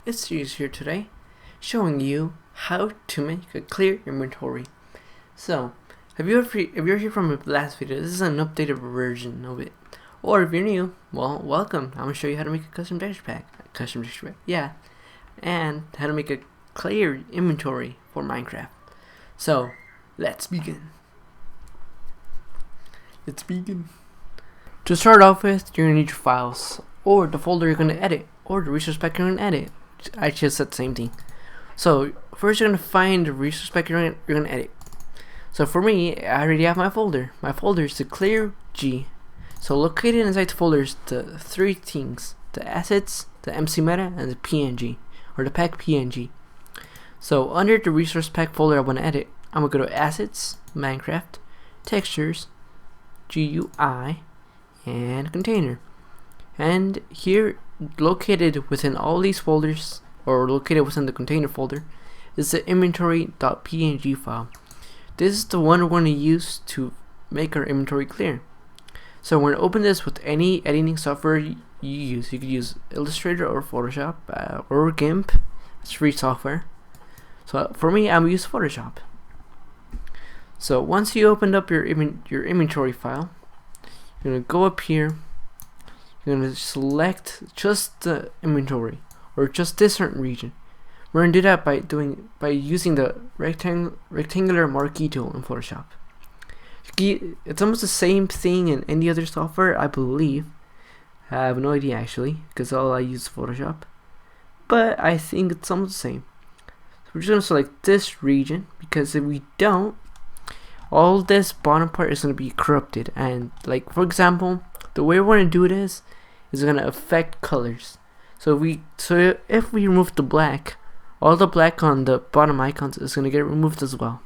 It's TheEzeJC here today, showing you how to make a clear inventory. So, if you're here from the last video, this is an updated version of it. Or if you're new, well, welcome. I'm gonna show you how to make a custom texture pack, yeah, and how to make a clear inventory for Minecraft. So, let's begin. To start off with, you're gonna need your files, or the folder you're gonna edit, or the resource pack you're gonna edit. I just said the same thing. So first you're gonna find the resource pack you're gonna edit. So for me, I already have my folder. My folder is the clear G. So located inside the folder is the three things: the assets, the MC meta, and the PNG, or the pack PNG. So under the resource pack folder I want to edit, I'm gonna go to assets, Minecraft, textures, GUI, and container. And here, located within all these folders, or located within the container folder, is the inventory.png file. This is the one we're going to use to make our inventory clear. So we're going to open this with any editing software you use. You could use Illustrator or Photoshop or GIMP. It's free software. So for me, I'm using Photoshop. So once you opened up your inventory file, you're going to go up here. You're going to select just the inventory, or just this certain region. We're going to do that by using the rectangular marquee tool in Photoshop. It's almost the same thing in any other software, I believe. I have no idea actually, because all I use is Photoshop. But I think it's almost the same. So we're just going to select this region, because if we don't, all this bottom part is going to be corrupted. And like, for example, the way we're going to do it is going to affect colors. So if we remove the black, all the black on the bottom icons is going to get removed as well.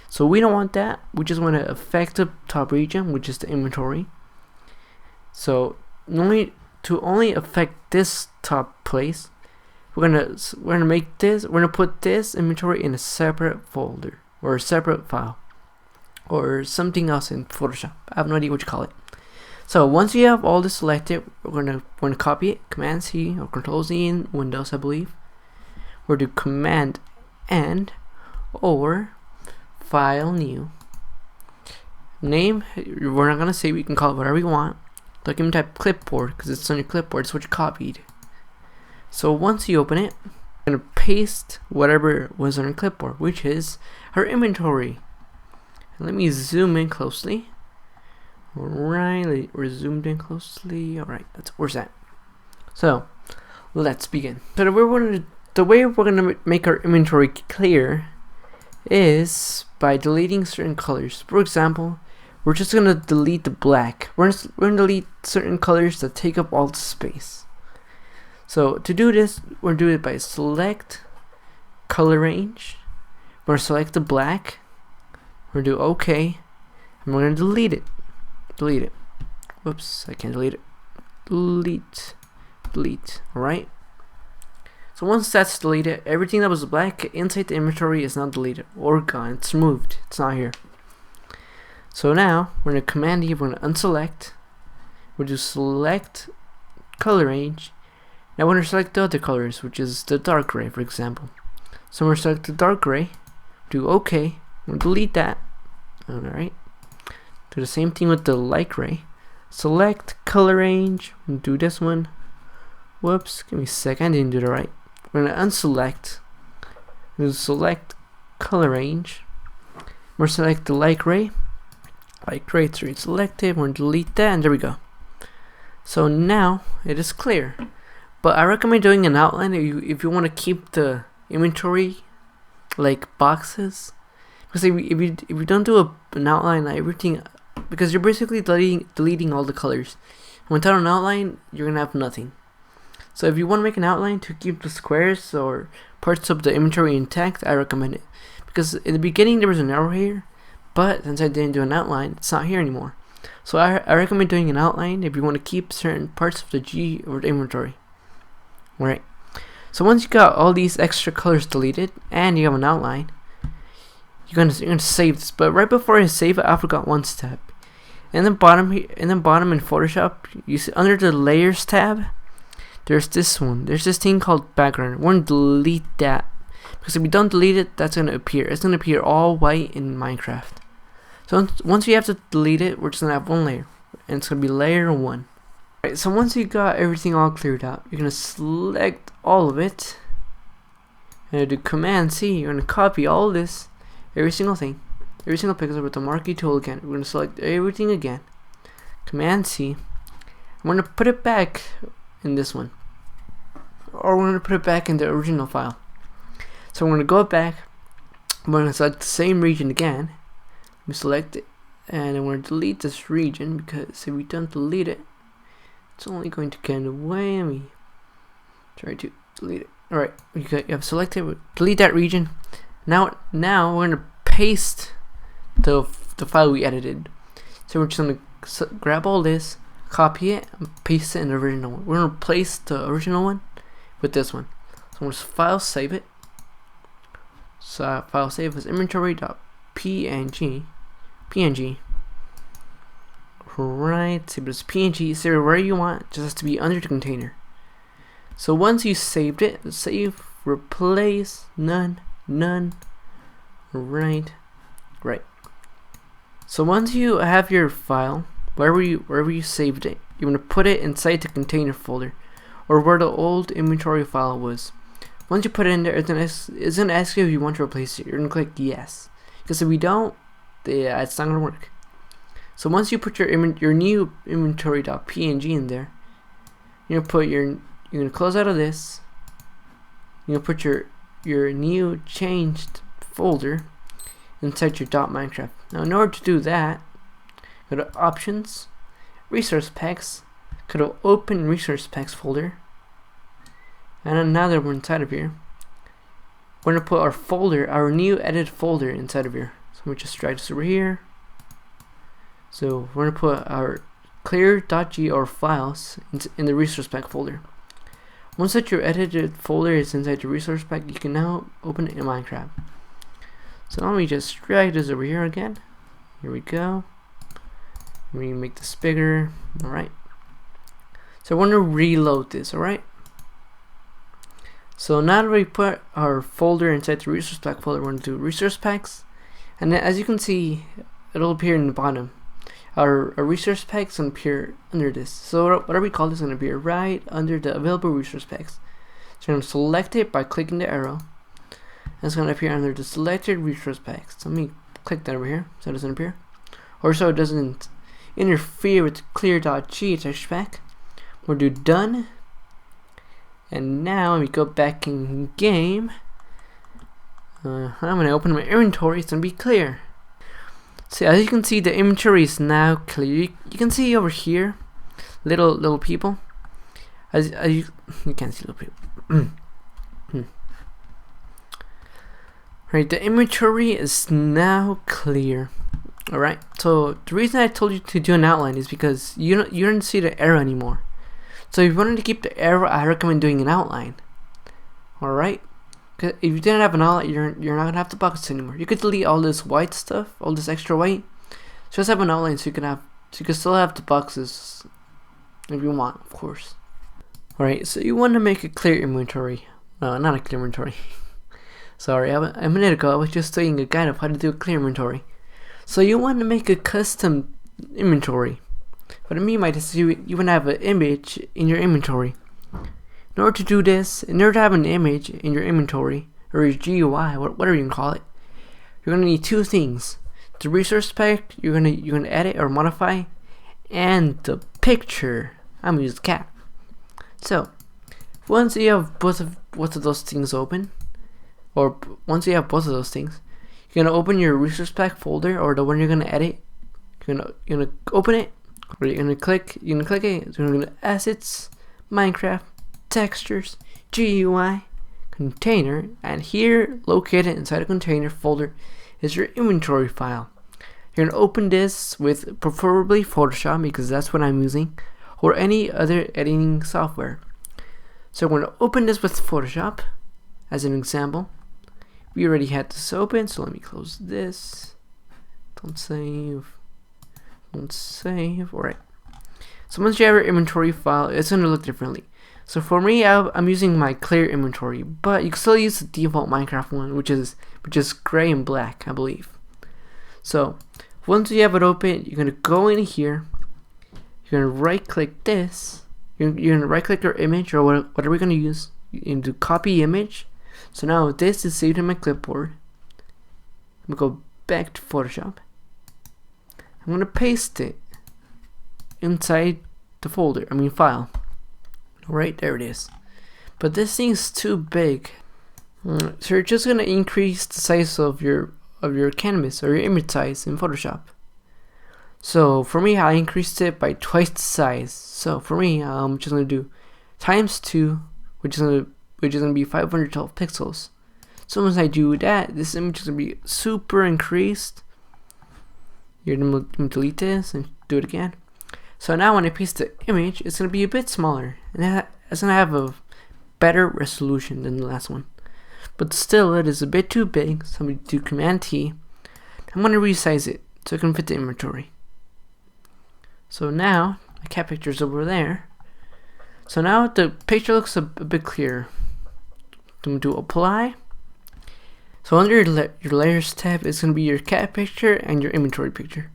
So we don't want that. We just want to affect the top region, which is the inventory. So to only affect this top place, we're gonna put this inventory in a separate folder, or a separate file, or something else in Photoshop. I have no idea what you call it. So once you have all this selected, we're going to copy it, Command C or Control Z in Windows, I believe. We're going to Command N or File New. Name, we're not going to say, we can call it whatever you want. Document type clipboard, because it's on your clipboard, it's what you copied. So once you open it, we're going to paste whatever was on your clipboard, which is our inventory. And let me zoom in closely. Alright, we're zoomed in closely. Alright, where's that? So, let's begin. So the way we're gonna make our inventory clear is by deleting certain colors. For example, we're just gonna delete the black. We're gonna delete certain colors that take up all the space. So to do this, we're gonna do it by select color range. We're gonna select the black. We're gonna do OK, and we're gonna delete it. Whoops, I can't delete it. Delete. Alright. So once that's deleted, everything that was black inside the inventory is now deleted or gone. It's removed. It's not here. So now we're going to Command E. We're going to unselect. We'll do select color range. Now we're going to select the other colors, which is the dark gray, for example. So we're going to select the dark gray. Do OK. We'll delete that. Alright. Do the same thing with the light gray. Select color range. Do this one. Whoops, give me a second. I didn't do that right. We're gonna unselect. We're gonna select color range. We're gonna select the light gray. Light gray 3 selected. We're gonna delete that, and there we go. So now it is clear. But I recommend doing an outline if you want to keep the inventory like boxes. Because if you don't do an outline, everything, because you're basically deleting all the colors. Without an outline, you're gonna have nothing. So if you want to make an outline to keep the squares or parts of the inventory intact, I recommend it. Because in the beginning there was an arrow here, but since I didn't do an outline, it's not here anymore. So I recommend doing an outline if you want to keep certain parts of the G or the inventory. Alright. So once you got all these extra colors deleted and you have an outline, you're gonna save this. But right before I save it, I forgot one step. In the bottom in Photoshop, you see under the layers tab, there's this one. There's this thing called background. We're gonna delete that, because if we don't delete it, that's gonna appear. It's gonna appear all white in Minecraft. So once you have to delete it, we're just gonna have one layer, and it's gonna be layer 1. Right, so once you got everything all cleared out, you're gonna select all of it, and do Command C. You're gonna copy all this, every single thing, every single pixel with the marquee tool again. We're gonna select everything again, Command C. We're gonna put it back in this one, or we're gonna put it back in the original file. So we're gonna go back. We're gonna select the same region again. We select it, and then we're gonna delete this region, because if we don't delete it, it's only going to get away. Let me try to delete it. Alright, you have selected, delete that region. Now we're gonna paste the file we edited. So we're just gonna grab all this, copy it, and paste it in the original one. We're gonna replace the original one with this one. So I'm gonna file save it. So file save as inventory.png. Right, save it as PNG, save it where you want, it just has to be under the container. So once you saved it, save, replace, none, right. So once you have your file, wherever you saved it, you want to put it inside the container folder, or where the old inventory file was. Once you put it in there, it's gonna ask you if you want to replace it. You're gonna click yes, because if we don't, yeah, it's not gonna work. So once you put your new inventory.png in there, you're gonna close out of this. You're gonna put your new changed folder inside your .minecraft. Now, in order to do that, go to Options, Resource Packs, go to Open Resource Packs folder, and then now that we're inside of here, we're gonna put our folder, our new edit folder, inside of here. So we just drag this over here. So we're gonna put our clear.gr files in the resource pack folder. Once that your edited folder is inside the resource pack, you can now open it in Minecraft. So let me just drag this over here again. Here we go. We make this bigger. Alright. So we're gonna reload this, alright? So now that we put our folder inside the resource pack folder, we're gonna do resource packs. And then, as you can see, it'll appear in the bottom. Our resource packs gonna appear under this. So whatever we call this is gonna appear right under the available resource packs. So I'm gonna select it by clicking the arrow. And it's gonna appear under the selected resource packs. So let me click that over here so it doesn't appear. Or so it doesn't interfere with the clear.g texture pack. We'll do done. And now we go back in game. I'm gonna open my inventory. It's gonna be clear. So as you can see, the inventory is now clear. You can see over here, little people. As you can't see little people. Right, the inventory is now clear. All right. So the reason I told you to do an outline is because you don't see the arrow anymore. So if you wanted to keep the arrow, I recommend doing an outline. All right. Cause if you didn't have an outline, you're not gonna have the boxes anymore. You could delete all this white stuff, all this extra white. Just have an outline so you can still have the boxes if you want, of course. Alright, so you want to make a clear inventory. No, not a clear inventory. Sorry, a minute ago I was just saying a guide of how to do a clear inventory. So you want to make a custom inventory. What I mean by this is you want to have an image in your inventory. In order to do this, in order to have an image in your inventory, or your GUI, whatever you can call it, you're gonna need two things: the resource pack you're gonna edit or modify, and the picture. I'm gonna use the cat. So once you have both of those things open, or once you have both of those things, you're gonna open your resource pack folder, or the one you're gonna edit. You're gonna open it, or you're gonna click it. So you're gonna assets, Minecraft, textures, GUI, container, and here located inside a container folder is your inventory file. You're gonna open this with preferably Photoshop, because that's what I'm using, or any other editing software. So we're gonna open this with Photoshop as an example. We already had this open, so let me close this. Don't save. Alright. So once you have your inventory file, it's gonna look differently. So for me, I'm using my clear inventory, but you can still use the default Minecraft one, which is gray and black, I believe. So once you have it open, you're gonna go in here. You're gonna right click this. You're gonna right click your image or whatever we're gonna use. Into copy image. So now this is saved in my clipboard. I'm gonna go back to Photoshop. I'm gonna paste it inside the folder. File. Right there it is. But this thing is too big. So you're just gonna increase the size of your canvas or your image size in Photoshop. So for me, I increased it by twice the size. So for me, I'm just gonna do ×2, which is gonna be 512 pixels. So once I do that, this image is gonna be super increased. You're gonna delete this and do it again. So now when I paste the image, it's gonna be a bit smaller, and it's gonna have a better resolution than the last one. But still, it is a bit too big. So I'm gonna do Command T. I'm gonna resize it so it can fit the inventory. So now my cat picture is over there. So now the picture looks a bit clearer. I'm gonna do Apply. So under your Layers tab, it's gonna be your cat picture and your inventory picture.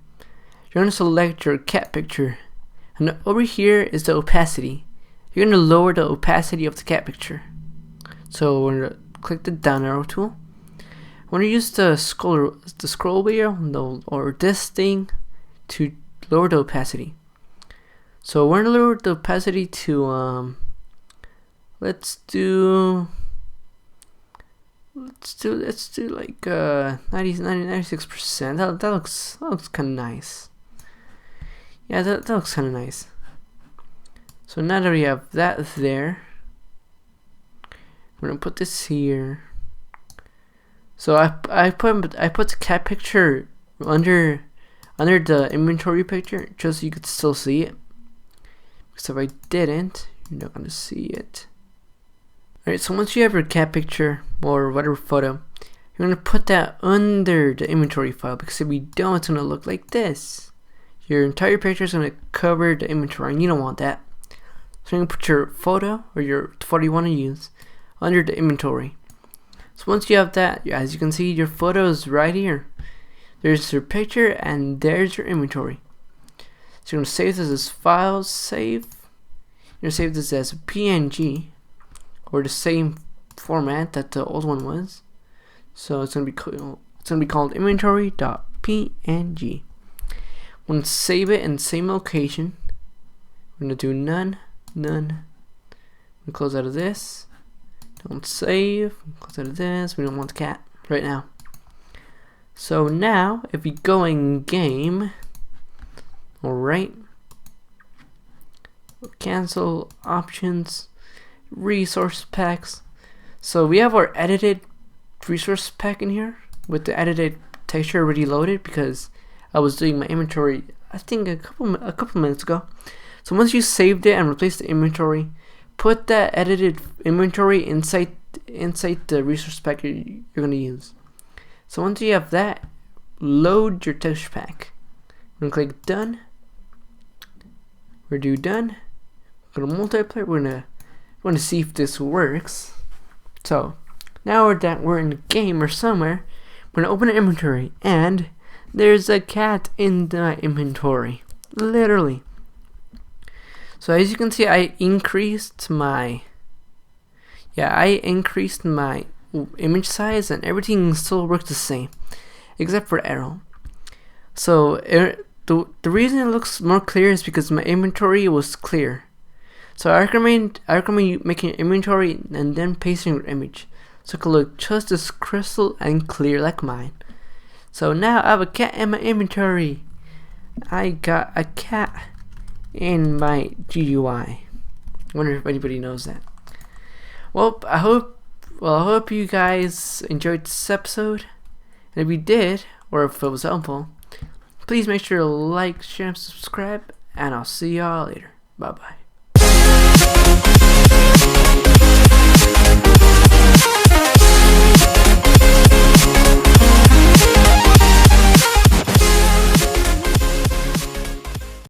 You're gonna select your cat picture, and over here is the opacity. You're gonna lower the opacity of the cat picture. So we're gonna click the down arrow tool. We're gonna use the scroll wheel or this thing to lower the opacity. So we're gonna lower the opacity to let's do like 96%. That looks kind of nice. Yeah, that looks kind of nice. So now that we have that there, we're gonna put this here. So I put the cat picture under the inventory picture just so you could still see it. Because if I didn't, you're not gonna see it. Alright, so once you have your cat picture or whatever photo, you're gonna put that under the inventory file, because if you don't, it's gonna look like this. Your entire picture is gonna cover the inventory, and you don't want that. So you're gonna put your photo or the photo you want to use under the inventory. So once you have that, as you can see, your photo is right here. There's your picture and there's your inventory. So you're gonna save this as file save. You're gonna save this as a PNG, or the same format that the old one was. So it's gonna be called inventory.png. I'm gonna save it in the same location. We're gonna do none. I'm gonna close out of this. Don't save. Close out of this. We don't want the cat right now. So now, if we go in game, alright, cancel options, resource packs. So we have our edited resource pack in here with the edited texture already loaded, because I was doing my inventory, I think a couple minutes ago. So once you saved it and replaced the inventory, put that edited inventory inside the resource pack you're gonna use. So once you have that, load your texture pack. We're gonna click done. We're gonna do done. We're gonna multiplayer. We're gonna see if this works. So now that we're in the game or somewhere, we're gonna open an inventory, and there's a cat in the inventory, literally. So as you can see, I increased my image size, and everything still works the same except for arrow. So the reason it looks more clear is because my inventory was clear. So I recommend you making an inventory and then pasting your image, so it can look just as crystal and clear like mine. So now I have a cat in my inventory. I got a cat in my GUI. Wonder if anybody knows that. Well, I hope you guys enjoyed this episode. And if you did, or if it was helpful, please make sure to like, share, and subscribe. And I'll see y'all later. Bye bye.